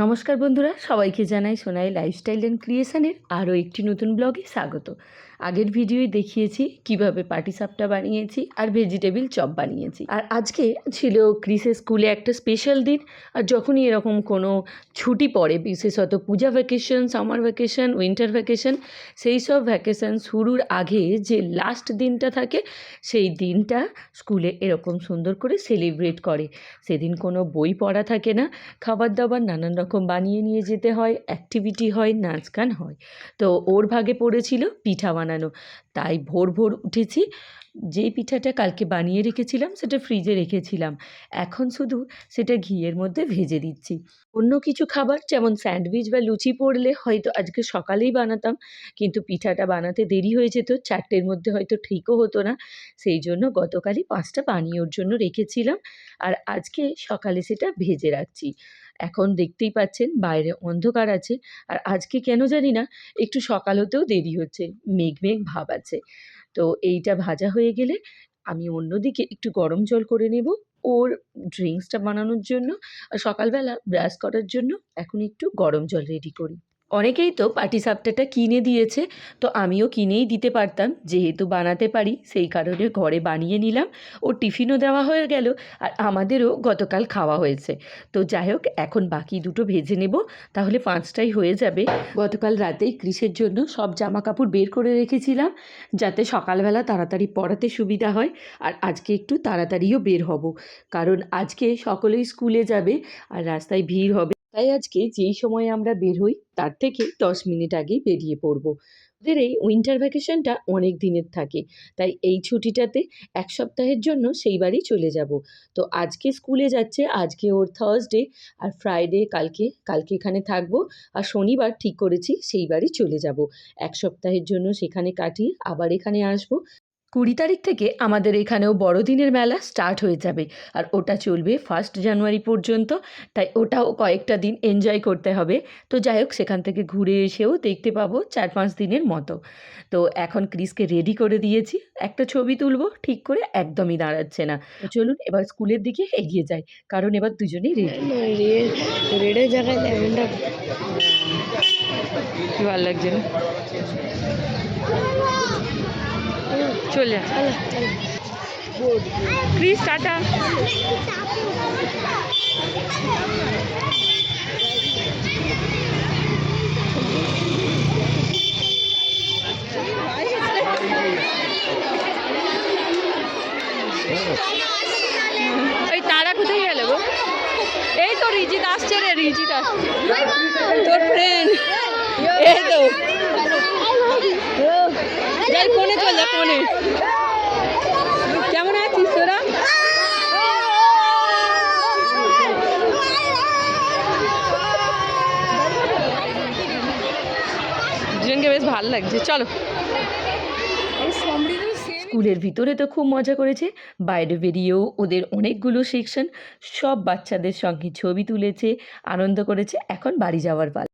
নমস্কার বন্ধুরা, সবাইকে জানাই সোনাই লাইফস্টাইল অ্যান্ড ক্রিয়েশনের আরও একটি নতুন ব্লগে স্বাগত। আগের ভিডিওয় দেখিয়েছি কিভাবে পাটিসাপটা বানিয়েছি আর ভেজিটেবিল চপ বানিয়েছি। আর আজকে ছিল ক্রিসের স্কুলে একটা স্পেশাল দিন। আর যখনই এরকম কোনো ছুটি পড়ে, বিশেষত Puja vacation, summer vacation, winter vacation, সেই সব ভ্যাকেশন শুরুর আগে যে লাস্ট দিনটা থাকে, সেই দিনটা স্কুলে এরকম সুন্দর করে সেলিব্রেট করে। সেদিন কোনো বই পড়া থাকে না, খাবার দাবার নানান রকম বানিয়ে নিয়ে যেতে হয়, অ্যাক্টিভিটি হয়, নাচ গান হয়। তো ওর ভাগে পড়েছিল পিঠা বানানো। তাই ভোর ভোর উঠেছি, যেই পিঠাটা কালকে বানিয়ে রেখেছিলাম সেটা ফ্রিজে রেখেছিলাম, এখন শুধু সেটা ঘিয়ের মধ্যে ভেজে দিচ্ছি। অন্য কিছু খাবার যেমন স্যান্ডউইচ বা লুচি পড়লে হয়তো আজকে সকালেই বানাতাম, কিন্তু পিঠাটা বানাতে দেরি হয়ে যেত, 4টের মধ্যে হয়তো ঠিকও হতো না। সেই জন্য গতকালই 5টা বানিয়ে ওর জন্য রেখেছিলাম, আর আজকে সকালে সেটা ভেজে রাখছি। এখন দেখতেই পাচ্ছেন বাইরে অন্ধকার আছে, আর আজকে কেন জানি না একটু সকাল হতেও দেরি হচ্ছে, মেঘ মেঘ ভাব আছে। তো এইটা ভাজা হয়ে গেলে আমি অন্যদিকে একটু গরম জল করে নেব ওর ড্রিঙ্কসটা বানানোর জন্য। আর সকালবেলা ব্রাশ করার জন্য এখন একটু গরম জল রেডি করি। অনেকেই তো পাটিসাপটাটা কিনে দিয়েছে, তো আমিও কিনেই দিতে পারতাম, যেহেতু বানাতে পারি সেই কারণে ঘরে বানিয়ে নিলাম। ওর টিফিনও দেওয়া হয়ে গেল, আর আমাদেরও গতকাল খাওয়া হয়েছে। তো যাই হোক, এখন বাকি দুটো ভেজে নেব, তাহলে 5টাই হয়ে যাবে। গতকাল রাতেই ক্রিসের জন্য সব জামা কাপড় বের করে রেখেছিলাম, যাতে সকালবেলা তাড়াতাড়ি পড়াতে সুবিধা হয়। আর আজকে একটু তাড়াতাড়িও বের হব, কারণ আজকে সকলেই স্কুলে যাবে আর রাস্তায় ভিড় হবে। তাই আজকে যেই সময়ে আমরা বের হই তার থেকে 10 মিনিট আগেই বেরিয়ে পড়ব। ওদের এই উইন্টার ভ্যাকেশনটা অনেক দিনের থাকে, তাই এই ছুটিটাতে 1 সপ্তাহের জন্য সেই বাড়ি চলে যাব। তো আজকে স্কুলে যাচ্ছে, আজকে ওর থার্সডে, আর ফ্রাইডে কালকে এখানে থাকবো, আর শনিবার ঠিক করেছি সেই বাড়ি চলে যাব। 1 সপ্তাহের জন্য সেখানে কাটিয়ে আবার এখানে আসব। 20 তারিখ থেকে আমাদের এখানেও বড়দিনের মেলা স্টার্ট হয়ে যাবে, আর ওটা চলবে 1 জানুয়ারি পর্যন্ত। তাই ওটাও কয়েকটা দিন এনজয় করতে হবে। তো যাই হোক, সেখান থেকে ঘুরে এসেও দেখতে পাবো 4-5 দিনের মতো। তো এখন ক্রিসকে রেডি করে দিয়েছি, একটা ছবি তুলবো ঠিক করে একদমই দাঁড়াচ্ছে না। তো চলুন এবার স্কুলের দিকে এগিয়ে যাই, কারণ এবার দুজনেই রেডি। রেডের জায়গায় লেমনটা কি ভালো লাগছে না? চলে ক্রিস, টাটা। ওই তারা কোথায় গেল গো? এই তো রিজিত আসছে রে, রিজিত আসছে, তোর ফ্রেন্ড। এই তো যাই, ফোনে চল যা, ফোনে। কেমন আছিস তোরা? দুজনকে বেশ ভালো লাগছে, চলো। স্কুলের ভিতরে তো খুব মজা করেছে, বাইরে বেরিয়েও ওদের অনেকগুলো সেকশন, সব বাচ্চাদের সঙ্গে ছবি তুলেছে, আনন্দ করেছে। এখন বাড়ি যাওয়ার পালা।